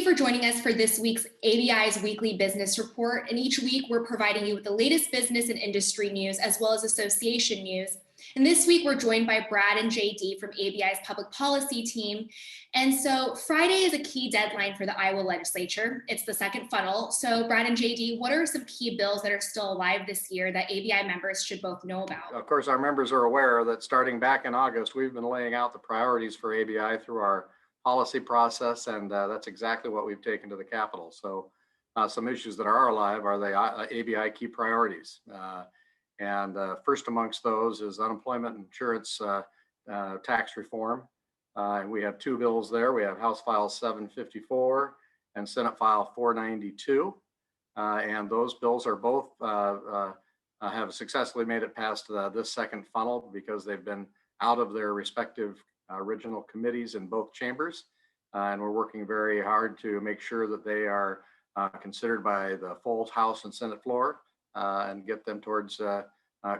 for joining us for this week's ABI's weekly business report. And each week we're providing you with the latest business and industry news as well as association news. And this week we're joined by Brad and JD from ABI's public policy team. And so Friday is a key deadline for the Iowa legislature. It's the second funnel. So Brad and JD, what are some key bills that are still alive this year that ABI members should both know about? Of course, our members are aware that starting back in August, we've been laying out the priorities for ABI through our policy process, and that's exactly what we've taken to the Capitol. So some issues that are alive are the ABI key priorities. And first amongst those is unemployment insurance tax reform. And we have two bills there. We have House File 754 and Senate File 492. And those bills are both have successfully made it past this second funnel because they've been out of their respective original committees in both chambers. And we're working very hard to make sure that they are considered by the full House and Senate floor and get them towards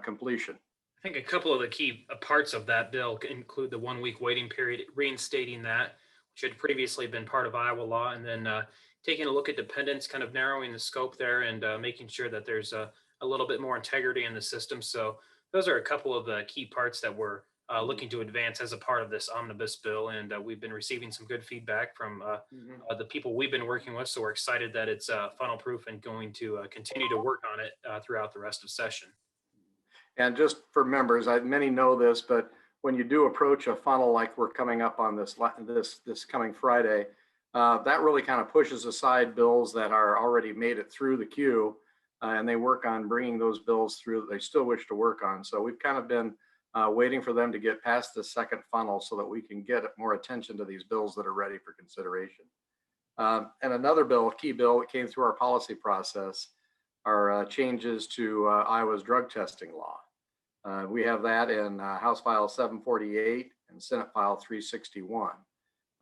completion. I think a couple of the key parts of that bill include the 1 week waiting period, reinstating that, which had previously been part of Iowa law, and then taking a look at dependents, kind of narrowing the scope there and making sure that there's a little bit more integrity in the system. So those are a couple of the key parts that we're looking to advance as a part of this omnibus bill. And we've been receiving some good feedback from the people we've been working with. So we're excited that it's funnel proof and going to continue to work on it throughout the rest of session. And just for members, many know this, but when you do approach a funnel like we're coming up on this coming Friday, that really kind of pushes aside bills that are already made it through the queue, and they work on bringing those bills through that they still wish to work on. So we've kind of been waiting for them to get past the second funnel so that we can get more attention to these bills that are ready for consideration. And another bill, key bill that came through our policy process are changes to Iowa's drug testing law. We have that in House File 748 and Senate File 361.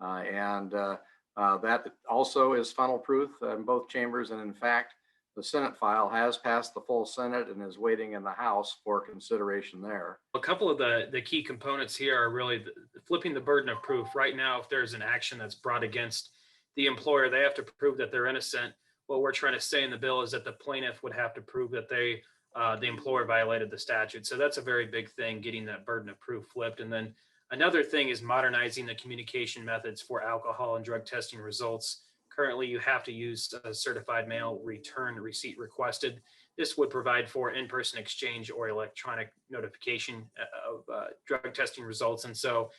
And that also is funnel proof in both chambers. And in fact, the Senate file has passed the full Senate and is waiting in the House for consideration there. A couple of the key components here are really flipping the burden of proof. Right now, if there's an action that's brought against the employer, they have to prove that they're innocent. What we're trying to say in the bill is that the plaintiff would have to prove that the employer violated the statute. So that's a very big thing, getting that burden of proof flipped. And then another thing is modernizing the communication methods for alcohol and drug testing results. Currently, you have to use a certified mail return receipt requested. This would provide for in-person exchange or electronic notification of drug testing results. And so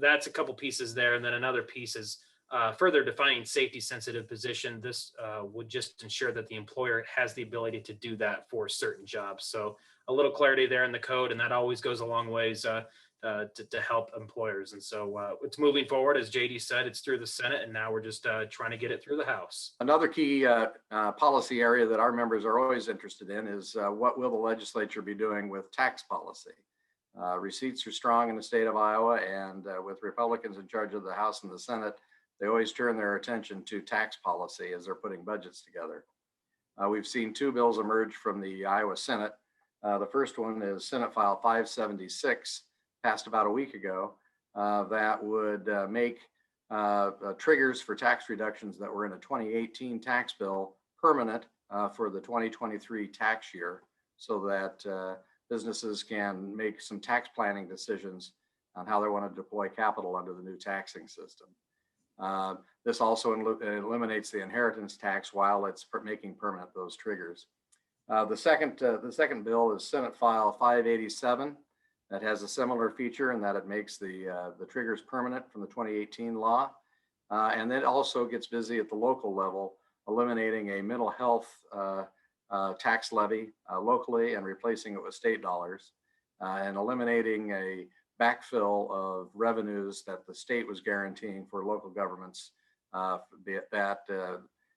that's a couple pieces there. And then another piece is further defining safety sensitive position. This would just ensure that the employer has the ability to do that for certain jobs. So a little clarity there in the code, and that always goes a long ways to help employers. And so it's moving forward. As JD said, it's through the Senate, and now we're just trying to get it through the House. Another key policy area that our members are always interested in is what will the legislature be doing with tax policy? Receipts are strong in the state of Iowa, and with Republicans in charge of the House and the Senate, they always turn their attention to tax policy as they're putting budgets together. We've seen two bills emerge from the Iowa Senate. The first one is Senate File 576, passed about a week ago, that would make triggers for tax reductions that were in a 2018 tax bill permanent for the 2023 tax year, so that businesses can make some tax planning decisions on how they want to deploy capital under the new taxing system. This also eliminates the inheritance tax while it's making permanent those triggers. The second bill is Senate File 587. That has a similar feature in that it makes the triggers permanent from the 2018 law. And it also gets busy at the local level, eliminating a mental health tax levy locally and replacing it with state dollars, and eliminating a backfill of revenues that the state was guaranteeing for local governments that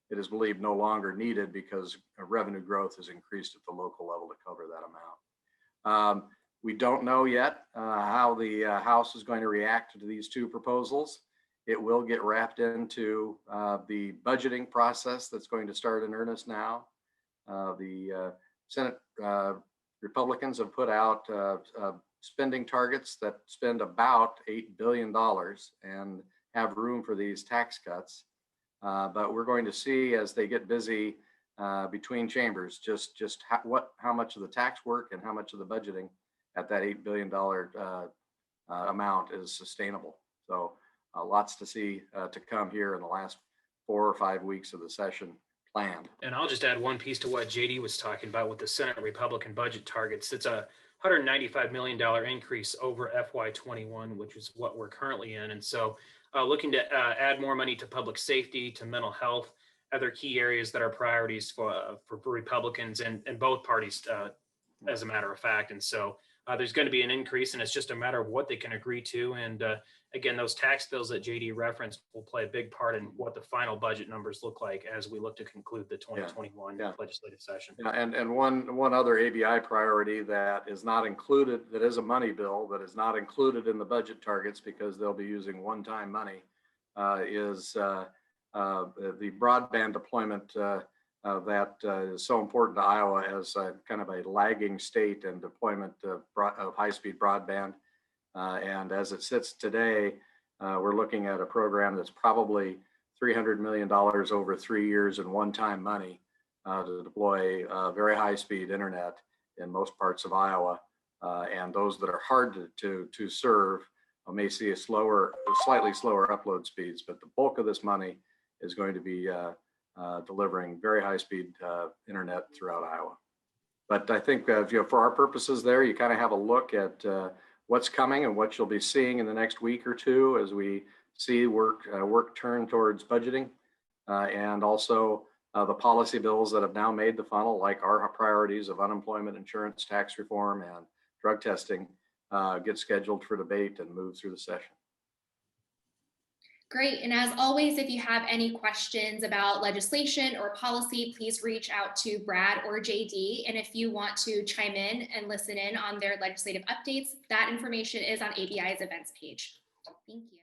it is believed no longer needed because revenue growth has increased at the local level to cover that amount. We don't know yet how the House is going to react to these two proposals. It will get wrapped into the budgeting process that's going to start in earnest now. The Senate Republicans have put out spending targets that spend about $8 billion and have room for these tax cuts. But we're going to see as they get busy between chambers, just how much of the tax work and how much of the budgeting at that $8 billion amount is sustainable. So lots to see to come here in the last 4 or 5 weeks of the session planned. And I'll just add one piece to what JD was talking about with the Senate Republican budget targets. It's a $195 million increase over FY21, which is what we're currently in. And so looking to add more money to public safety, to mental health, other key areas that are priorities for Republicans and both parties, as a matter of fact. And so there's going to be an increase, and it's just a matter of what they can agree to. And again, those tax bills that JD referenced will play a big part in what the final budget numbers look like as we look to conclude the 2021 legislative session. Yeah, and one other ABI priority that is not included, that is a money bill that is not included in the budget targets because they'll be using one-time money, is the broadband deployment that is so important to Iowa as kind of a lagging state in deployment of high-speed broadband. And as it sits today, we're looking at a program that's probably $300 million over 3 years in one-time money to deploy very high-speed internet in most parts of Iowa. And those that are hard to serve may see slightly slower upload speeds, but the bulk of this money is going to be delivering very high-speed internet throughout Iowa. But I think for our purposes there, you kind of have a look at what's coming and what you'll be seeing in the next week or two as we see work turn towards budgeting, and also the policy bills that have now made the funnel, like our priorities of unemployment insurance, tax reform, and drug testing, get scheduled for debate and move through the session. Great. And as always, if you have any questions about legislation or policy, please reach out to Brad or JD. And if you want to chime in and listen in on their legislative updates, that information is on ABI's events page. Thank you.